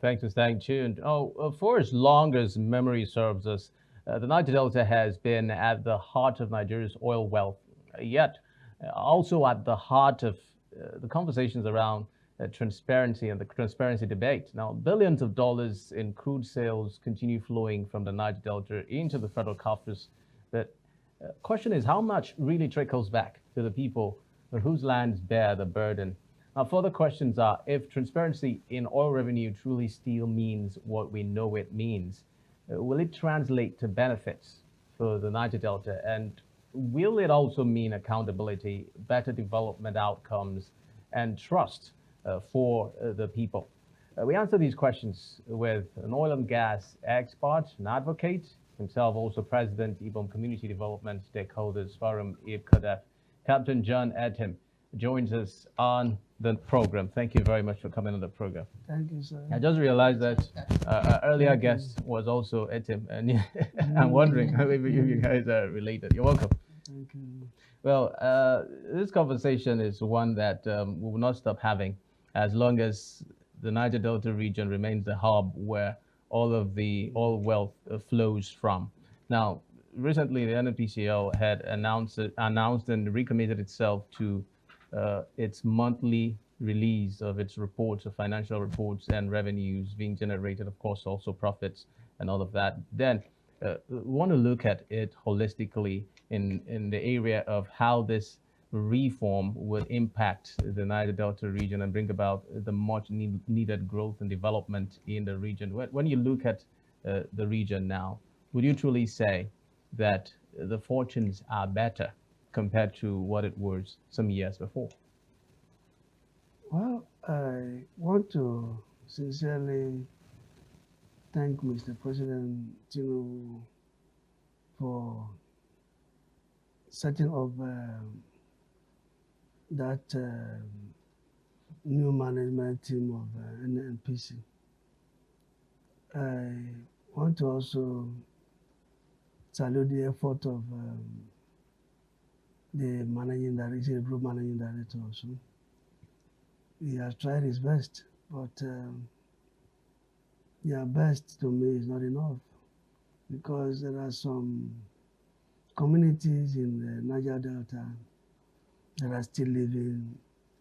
Thanks for staying tuned. For as long as memory serves us, the Niger Delta has been at the heart of Nigeria's oil wealth, yet also at the heart of the conversations around transparency and the transparency debate. Now, billions of dollars in crude sales continue flowing from the Niger Delta into the federal coffers. The question is how much really trickles back to the people whose lands bear the burden. Now, further questions are if transparency in oil revenue truly still means what we know it means, will it translate to benefits for the Niger Delta? And will it also mean accountability, better development outcomes, and trust for the people? We answer these questions with an oil and gas expert and advocate, himself also president, IBOM Community Development Stakeholders Forum, IBCODEF, Captain John Etim joins us on the program. Thank you very much for coming on the program. Thank you, sir. I just realized that our earlier guest was also Etim, and I'm wondering if you guys are related. You're welcome. Thank you. Well, this conversation is one that we will not stop having as long as the Niger Delta region remains the hub where all of the oil wealth flows from. Now, recently the NPCL had announced and recommitted itself to its monthly release of its reports, of financial reports and revenues being generated, of course, also profits and all of that. Then we want to look at it holistically in the area of how this reform will impact the Niger Delta region and bring about the much needed growth and development in the region. When you look at the region now, would you truly say that the fortunes are better compared to what it was some years before? Well, I want to sincerely thank Mr. President Tinubu for setting up that new management team of NNPC. I want to also salute the effort of the managing director, group managing director also. He has tried his best, but their best to me is not enough because there are some communities in the Niger Delta that are still living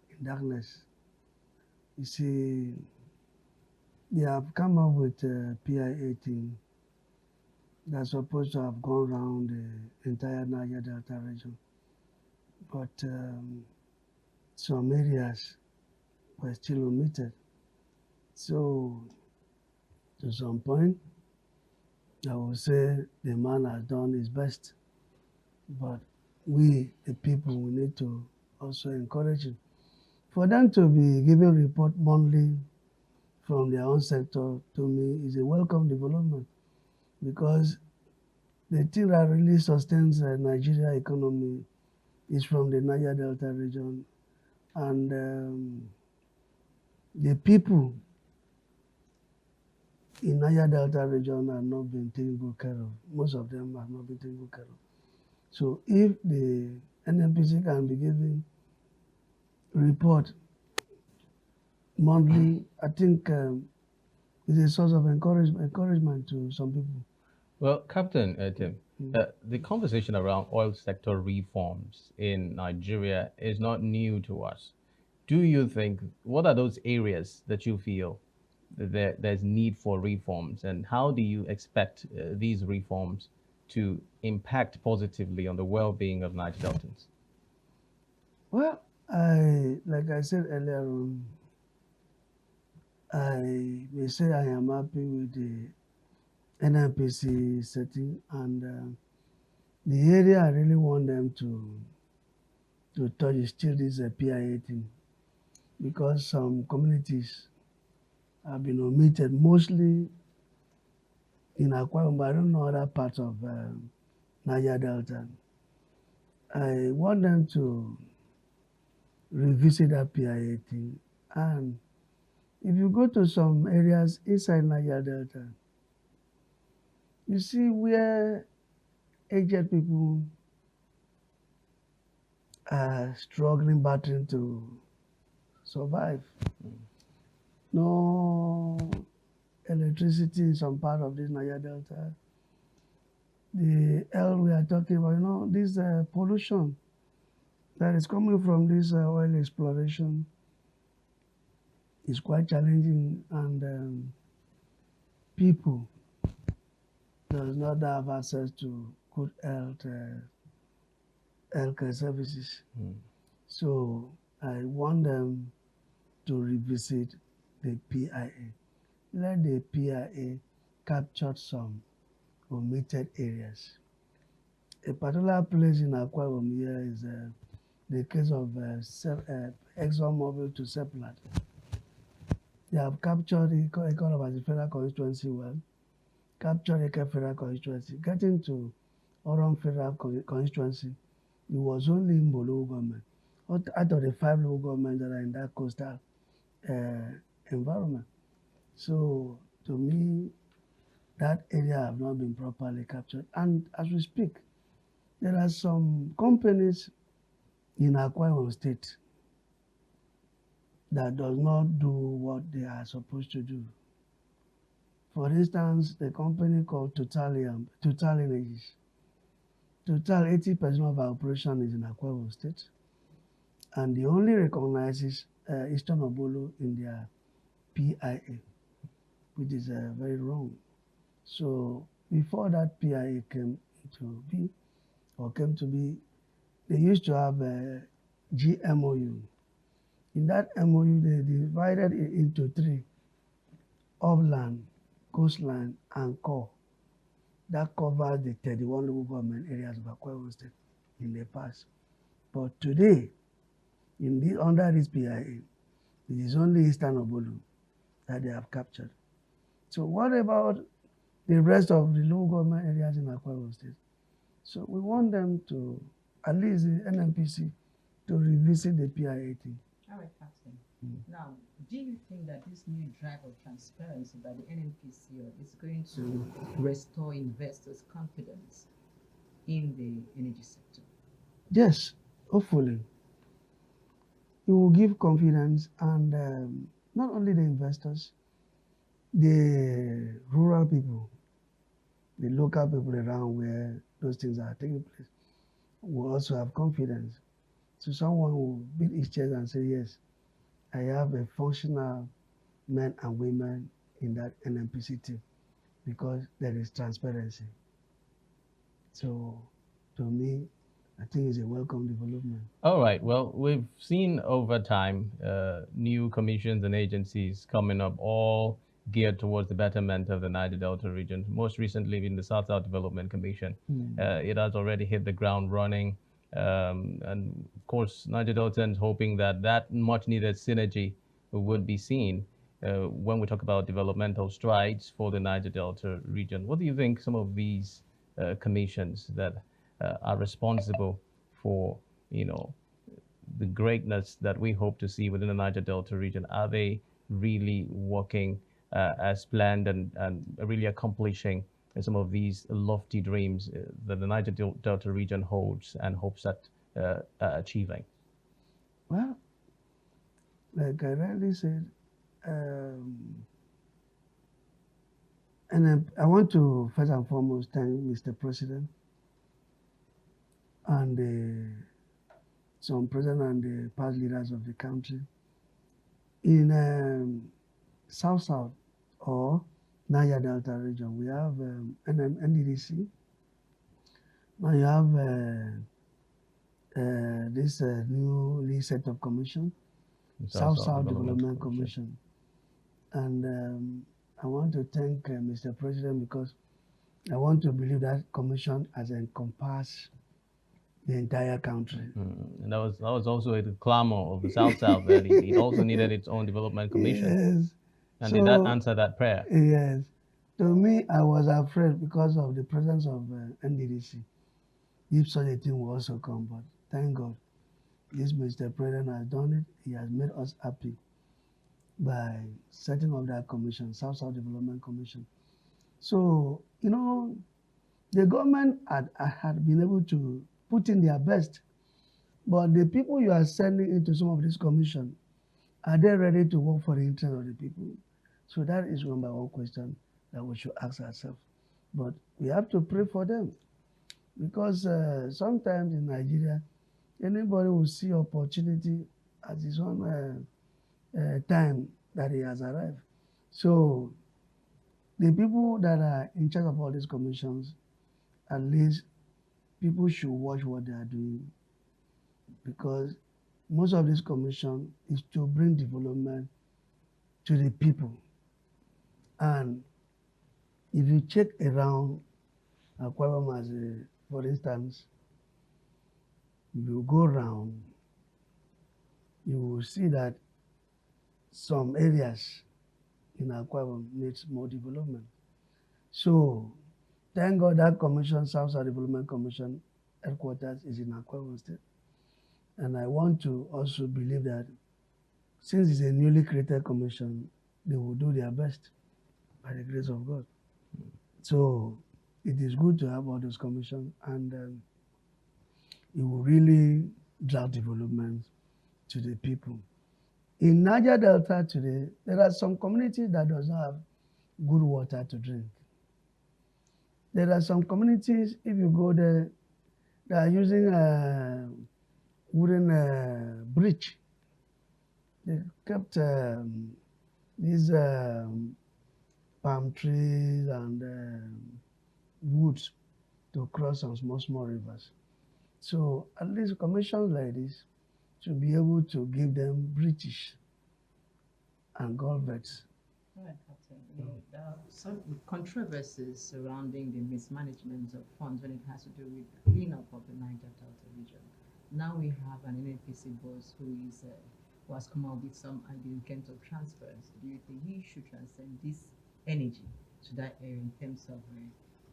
in darkness. You see, they have come up with PI-18 that's supposed to have gone around the entire Niger Delta region, but some areas were still omitted. So, to some point, I would say the man has done his best, but we, the people, we need to also encourage him. For them to be giving report monthly from their own sector, to me, is a welcome development because the thing that really sustains the Nigeria economy is from the Niger Delta region, and the people in Niger Delta region have not been taken good care of. Most of them have not been taken good care of. So if the NNPC can be giving report monthly, I think it's a source of encouragement to some people. Well, Captain Tim, the conversation around oil sector reforms in Nigeria is not new to us. Do you think, what are those areas that you feel that there's need for reforms, and how do you expect these reforms to impact positively on the well-being of Niger Deltans? Well, like I said earlier on, I may say I am happy with the NNPC setting, and the area I really want them to touch is still this PIA thing, because some communities have been omitted, mostly in Akwa Ibom, but I don't know other parts of Niger Delta. I want them to revisit that PIA thing, and if you go to some areas inside Niger Delta, you see where aged people are struggling, battling to survive. No electricity in some part of this Niger Delta. The L we are talking about, this pollution that is coming from this oil exploration is quite challenging, and people does not have access to good healthcare services. So I want them to revisit the PIA. Let the PIA capture some omitted areas. A particular place in Akwa Ibom here is the case of ExxonMobil to Seplat. They have captured Economy as a federal constituency well, captured Eke federal constituency. Getting to Oron federal constituency, it was only in local government. Out of the 5 local governments that are in that coastal environment. So to me, that area have not been properly captured. And as we speak, there are some companies in Akwa Ibom State that does not do what they are supposed to do. For instance, the company called Total Energies. Total, 80% of our operation is in Akwa Ibom State, and they only recognizes Eastern Obolo in their PIA, which is very wrong. So before that PIA came to be, they used to have a GMOU. In that MOU, they divided it into 3: upland, coastline, and core. That covers the 31 local government areas of Akwa Ibom State in the past. But today, under this PIA, it is only Eastern Obolo that they have captured. So what about the rest of the local government areas in Akwa Ibom State? So we want them to, at least the NNPC, to revisit the PIA thing. All right, Captain. Now, do you think that this new drive of transparency by the NNPC is going to restore investors' confidence in the energy sector? Yes, hopefully. It will give confidence, and not only the investors, the rural people, the local people around where those things are taking place will also have confidence. So someone will beat his chest and say, yes, I have a functional men and women in that NNPC team, because there is transparency. So to me, I think it's a welcome development. All right. Well, we've seen over time new commissions and agencies coming up, all geared towards the betterment of the Niger Delta region. Most recently, in the South-South Development Commission, it has already hit the ground running. And of course, Niger Delta is hoping that that much-needed synergy would be seen when we talk about developmental strides for the Niger Delta region. What do you think some of these commissions that are responsible for, the greatness that we hope to see within the Niger Delta region, are they really working as planned and really accomplishing some of these lofty dreams that the Niger Delta region holds and hopes at achieving? Well, like I rightly said, and I want to first and foremost thank Mr. President and some president and the past leaders of the country. In South-South or Niger Delta region, we have NDDC. Now you have this newly set up commission, South-South Development Commission. And I want to thank Mr. President, because I want to believe that commission has encompassed the entire country. And that was also a clamor of the South-South that it also needed its own development commission. Yes. And did that answer that prayer? Yes. To me, I was afraid because of the presence of NDDC, if such a thing will also come. But thank God, this Mr. President has done it. He has made us happy by setting up that commission, South-South Development Commission. So, the government had been able to put in their best, but the people you are sending into some of this commission, are they ready to work for the interest of the people? So that is number one question that we should ask ourselves. But we have to pray for them because sometimes in Nigeria, anybody will see opportunity at his own time that he has arrived. So the people that are in charge of all these commissions, at least people should watch what they are doing because most of this commission is to bring development to the people. And if you check around Akwa Ibom as for instance, if you go around, you will see that some areas in Akwa Ibom needs more development. So thank God that commission, South-South Development Commission headquarters is in Akwa Ibom State. And I want to also believe that since it's a newly created commission, they will do their best by the grace of God. So it is good to have all those commissions and it will really drive development to the people. In Niger Delta today, there are some communities that does not have good water to drink. There are some communities, if you go there, they are using a wooden bridge. They kept these palm trees and woods to cross some small rivers. So at least commissions like this should be able to give them bridges and culverts. All right, Captain. There are some controversies surrounding the mismanagement of funds when it has to do with the cleanup of the Niger Delta region. Now we have an NNPC boss who has come up with some idea in terms of transfers. Do you think he should transcend this energy to that area in terms of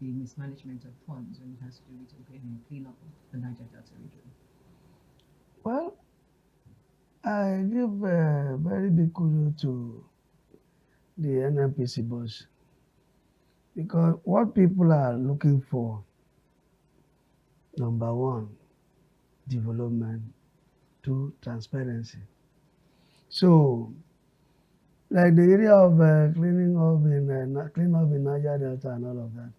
the mismanagement of funds when it has to do with the cleanup of the Niger Delta region? Well, I give a very big kudos to the NNPC boss because what people are looking for, number one, development, two, transparency. So, like the area of cleaning up in Niger Delta and all of that,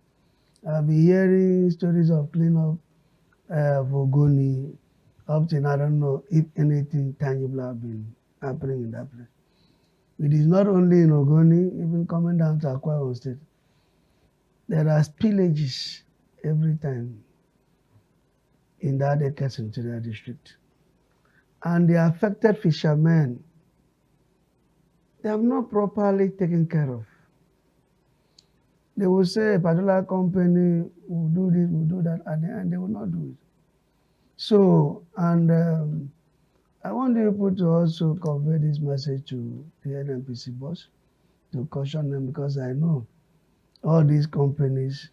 I've been hearing stories of cleanup of Ogoni. Up till I don't know if anything tangible have been happening in that place. It is not only in Ogoni, even coming down to Akwa Ibom State. There are spillages every time in that Ekes Interior District. And the affected fishermen, they have not properly taken care of. They will say a particular company will do this, will do that, and they will not do it. So, and I want the people to also convey this message to the NNPC boss to caution them because I know all these companies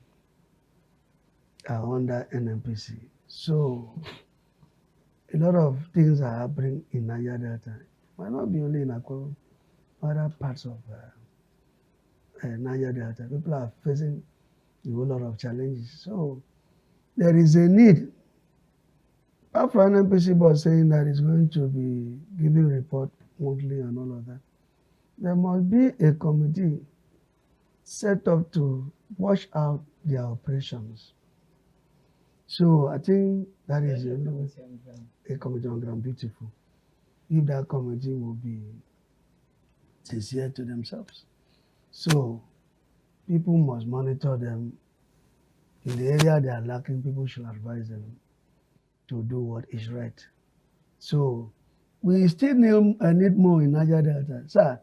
are under NNPC. So, a lot of things are happening in Niger Delta. It might not be only in Akwa, other parts of Niger Delta. People are facing a whole lot of challenges. So, there is a need. After an NPC board saying that it's going to be giving report monthly and all of that, there must be a committee set up to wash out their operations. So I think that is a committee on ground, beautiful. If that committee will be sincere to themselves. So people must monitor them. In the area they are lacking, people should advise them to do what is right. So we still need more in Niger Delta. Sir,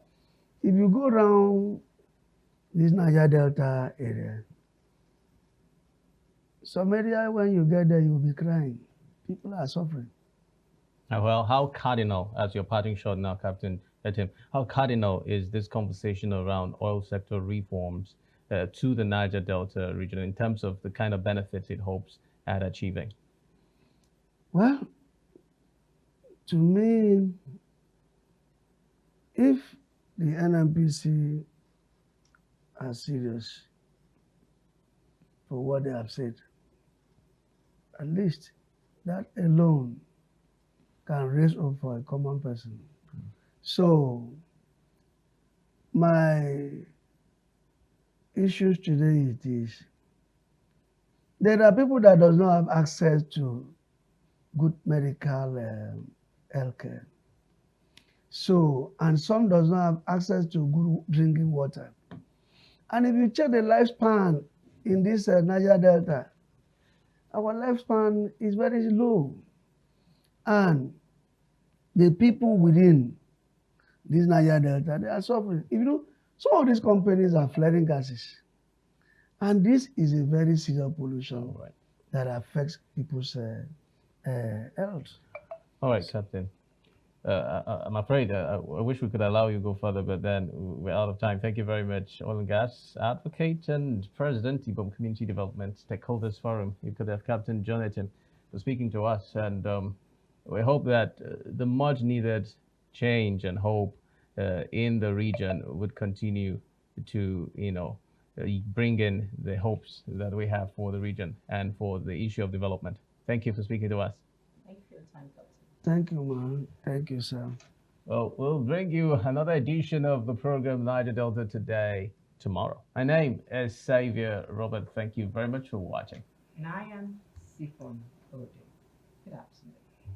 if you go around this Niger Delta area, some area when you get there, you'll be crying. People are suffering. Well, how cardinal, as your parting shot now, Captain Etim, how cardinal is this conversation around oil sector reforms to the Niger Delta region in terms of the kind of benefits it hopes at achieving? Well, to me, if the NNPC are serious for what they have said, at least that alone can raise up for a common person. So my issues today is this. There are people that does not have access to good medical health care. So, and some does not have access to good drinking water. And if you check the lifespan in this Niger Delta, our lifespan is very low. And the people within this Niger Delta, they are suffering. If you know, some of these companies are flaring gases. And this is a very serious pollution that affects people's health. All right, Captain. I'm afraid I wish we could allow you to go further, but then we're out of time. Thank you very much, oil and gas advocate and president, Ibom Community Development Stakeholders Forum. You could have Captain John Etim for speaking to us, and we hope that the much needed change and hope in the region would continue to, bring in the hopes that we have for the region and for the issue of development. Thank you for speaking to us. Thank you for your time, Captain. Thank you, man. Thank you, sir. Well, we'll bring you another edition of the program Niger Delta Today tomorrow. My name is Xavier Robert. Thank you very much for watching. And I am Sifon Ode. Good afternoon.